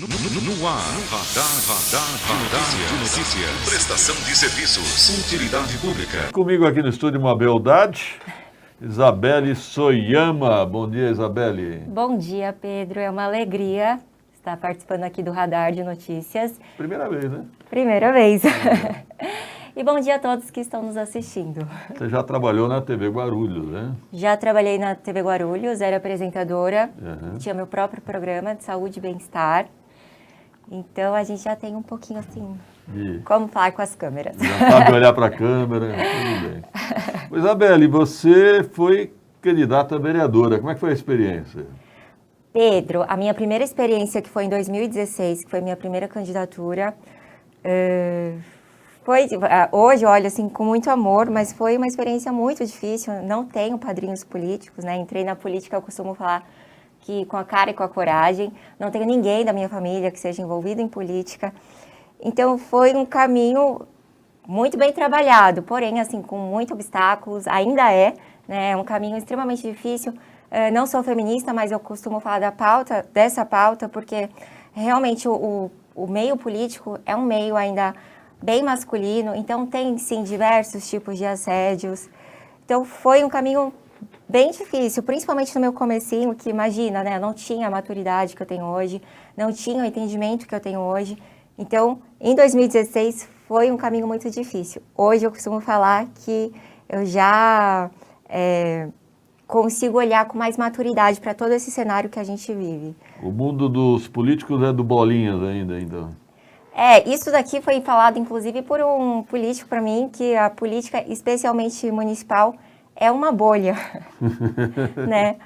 No ar, radar de notícias. Prestação de serviços. Utilidade pública. Comigo aqui no estúdio uma beldade, Isabelle Soyama. Bom dia, Isabelle. Bom dia, Pedro. É uma alegria estar participando aqui do Radar de Notícias. Primeira vez, né? Primeira vez. E bom dia a todos que estão nos assistindo. Você já trabalhou na TV Guarulhos, né? Já trabalhei na TV Guarulhos, era apresentadora, Tinha meu próprio programa de saúde e bem-estar. Então a gente já tem um pouquinho assim, como falar com as câmeras. Já sabe olhar para a câmera, tudo bem. Isabelle, você foi candidata a vereadora, como é que foi a experiência? Pedro, a minha primeira experiência, que foi em 2016, que foi minha primeira candidatura, hoje, olha, assim, com muito amor, mas foi uma experiência muito difícil. Não tenho padrinhos políticos, né? Entrei na política, eu costumo falar que com a cara e com a coragem. Não tenho ninguém da minha família que seja envolvido em política. Então, foi um caminho muito bem trabalhado, porém, assim, com muitos obstáculos, ainda né? É um caminho extremamente difícil. Não sou feminista, mas eu costumo falar dessa pauta, porque realmente o meio político é um meio ainda bem masculino, então tem sim diversos tipos de assédios. Então foi um caminho bem difícil, principalmente no meu comecinho, que imagina, né, eu não tinha a maturidade que eu tenho hoje, não tinha o entendimento que eu tenho hoje. Então, em 2016 foi um caminho muito difícil. Hoje eu costumo falar que eu já consigo olhar com mais maturidade para todo esse cenário que a gente vive. O mundo dos políticos é do Bolinhas ainda, então. Isso daqui foi falado, inclusive, por um político para mim, que a política, especialmente municipal, é uma bolha, né?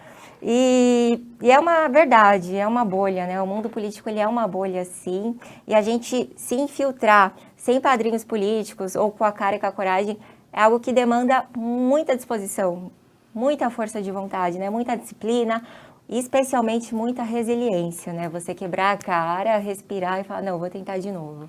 E é uma verdade, é uma bolha, né? O mundo político, ele é uma bolha, sim. E a gente se infiltrar sem padrinhos políticos ou com a cara e com a coragem é algo que demanda muita disposição, muita força de vontade, né? Muita disciplina, e especialmente muita resiliência, né? Você quebrar a cara, respirar e falar, não, vou tentar de novo.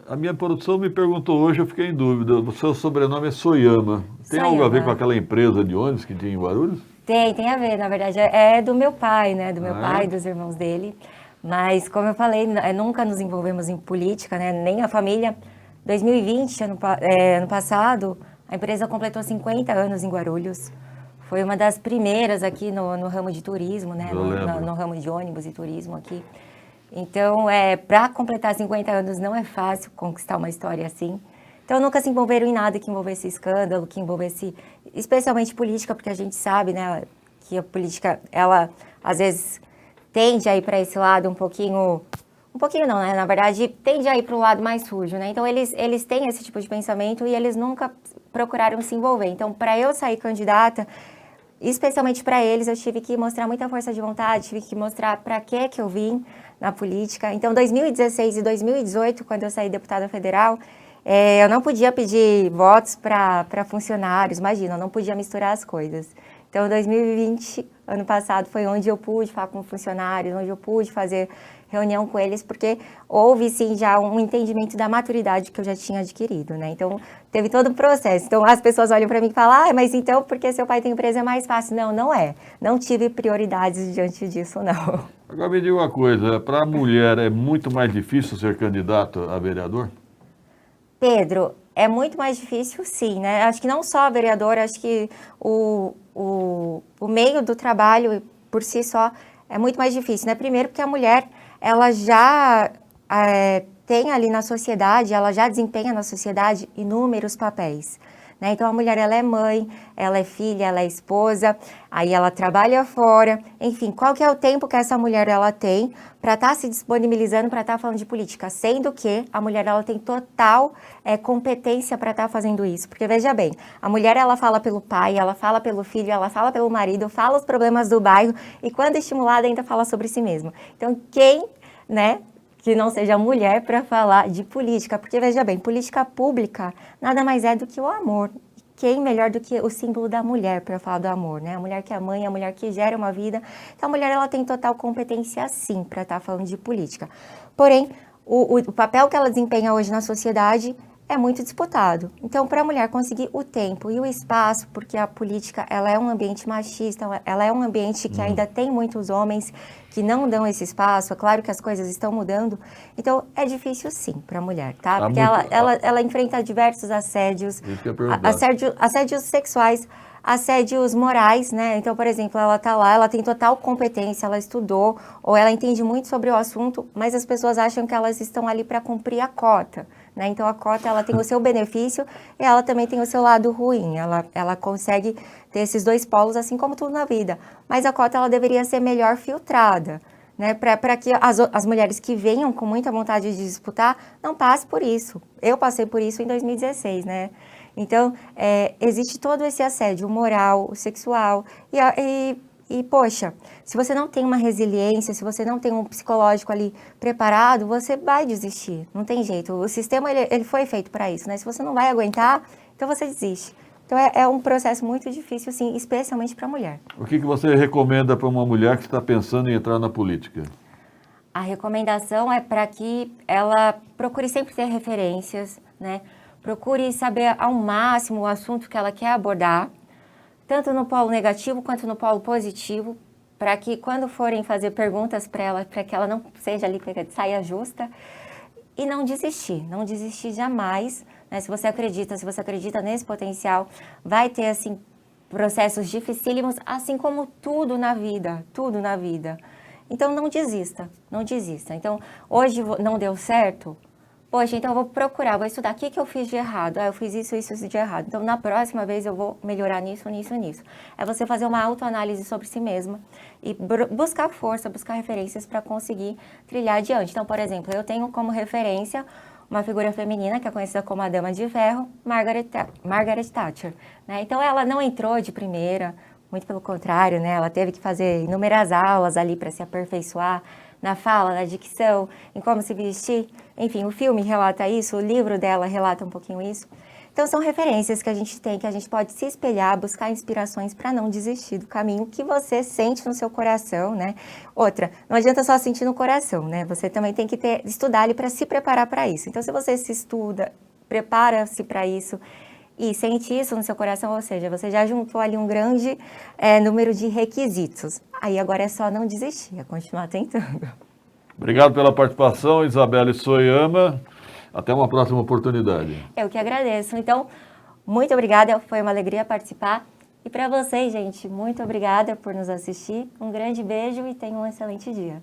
A minha produção me perguntou hoje, eu fiquei em dúvida, o seu sobrenome é Soyama. Tem algo a ver com aquela empresa de ônibus que tinha em Guarulhos? Tem a ver, na verdade, é do meu pai, né? Do meu pai e dos irmãos dele. Mas, como eu falei, nunca nos envolvemos em política, né? Nem a família. 2020, ano passado, a empresa completou 50 anos em Guarulhos. Foi uma das primeiras aqui no ramo de turismo, né? No ramo de ônibus e turismo aqui. Então, para completar 50 anos não é fácil conquistar uma história assim. Então, nunca se envolveram em nada que envolvesse escândalo, que envolvesse, especialmente política, porque a gente sabe, né, que a política, ela, às vezes, tende a ir para esse lado um pouquinho não, né? Na verdade, tende a ir para o lado mais sujo, né? Então, eles têm esse tipo de pensamento e eles nunca procuraram se envolver. Então, para eu sair candidata, especialmente para eles, eu tive que mostrar muita força de vontade, tive que mostrar para que eu vim na política. Então, 2016 e 2018, quando eu saí deputada federal, eu não podia pedir votos para funcionários, imagina, eu não podia misturar as coisas. Então, 2020, ano passado, foi onde eu pude falar com funcionários, onde eu pude fazer reunião com eles, porque houve, sim, já um entendimento da maturidade que eu já tinha adquirido, né? Então, teve todo o processo. Então, as pessoas olham para mim e falam, mas então, porque seu pai tem empresa é mais fácil. Não, não é. Não tive prioridades diante disso, não. Agora me diga uma coisa, para a mulher é muito mais difícil ser candidato a vereador? Pedro, é muito mais difícil, sim, né? Acho que não só a vereadora, acho que o meio do trabalho por si só é muito mais difícil, né? Primeiro porque a mulher, ela já tem ali na sociedade, ela já desempenha na sociedade inúmeros papéis, né? Então, a mulher, ela é mãe, ela é filha, ela é esposa, aí ela trabalha fora, enfim, qual que é o tempo que essa mulher, ela tem para estar se disponibilizando, para estar falando de política, sendo que a mulher, ela tem total competência para estar fazendo isso, porque veja bem, a mulher, ela fala pelo pai, ela fala pelo filho, ela fala pelo marido, fala os problemas do bairro e quando estimulada ainda fala sobre si mesma. Então, quem, né, que não seja mulher para falar de política, porque veja bem, política pública nada mais é do que o amor. Quem melhor do que o símbolo da mulher para falar do amor, né? A mulher que é mãe, a mulher que gera uma vida. Então, a mulher, ela tem total competência, sim, para estar falando de política. Porém, o papel que ela desempenha hoje na sociedade é muito disputado. Então, para a mulher conseguir o tempo e o espaço, porque a política ela é um ambiente machista, ela é um ambiente que ainda tem muitos homens que não dão esse espaço, é claro que as coisas estão mudando, então é difícil sim para a mulher, tá? Porque ela enfrenta diversos assédios, assédios sexuais, assédios morais, né? Então, por exemplo, ela tá lá, ela tem total competência, ela estudou, ou ela entende muito sobre o assunto, mas as pessoas acham que elas estão ali para cumprir a cota, né? Então, a cota, ela tem o seu benefício e ela também tem o seu lado ruim, ela consegue ter esses dois polos, assim como tudo na vida. Mas a cota, ela deveria ser melhor filtrada, né? Para que as mulheres que venham com muita vontade de disputar, não passem por isso. Eu passei por isso em 2016, né? Então, existe todo esse assédio moral, sexual, e, poxa, se você não tem uma resiliência, se você não tem um psicológico ali preparado, você vai desistir, não tem jeito. O sistema, ele foi feito para isso, né? Se você não vai aguentar, então você desiste. Então, é um processo muito difícil, sim, especialmente para a mulher. O que você recomenda para uma mulher que está pensando em entrar na política? A recomendação é para que ela procure sempre ter referências, né? Procure saber ao máximo o assunto que ela quer abordar, tanto no polo negativo quanto no polo positivo, para que quando forem fazer perguntas para ela, para que ela não seja ali pega de saia justa, e não desistir jamais, né? Se você acredita nesse potencial, vai ter assim processos dificílimos, assim como tudo na vida. Então não desista. Então hoje não deu certo. Poxa, então eu vou procurar, vou estudar. O que eu fiz de errado? Eu fiz isso de errado. Então, na próxima vez eu vou melhorar nisso. É você fazer uma autoanálise sobre si mesma e buscar força, buscar referências para conseguir trilhar adiante. Então, por exemplo, eu tenho como referência uma figura feminina que é conhecida como a Dama de Ferro, Margaret Thatcher, né? Então, ela não entrou de primeira, muito pelo contrário, né? Ela teve que fazer inúmeras aulas ali para se aperfeiçoar na fala, na dicção, em como se vestir. Enfim, o filme relata isso, o livro dela relata um pouquinho isso. Então, são referências que a gente tem, que a gente pode se espelhar, buscar inspirações para não desistir do caminho que você sente no seu coração, né? Outra, não adianta só sentir no coração, né? Você também tem que estudar ali para se preparar para isso. Então, se você se estuda, prepara-se para isso e sente isso no seu coração, ou seja, você já juntou ali um grande número de requisitos. Aí agora é só não desistir, é continuar tentando. Obrigado pela participação, Isabelle Soyama. Até uma próxima oportunidade. Eu que agradeço. Então, muito obrigada, foi uma alegria participar. E para vocês, gente, muito obrigada por nos assistir. Um grande beijo e tenham um excelente dia.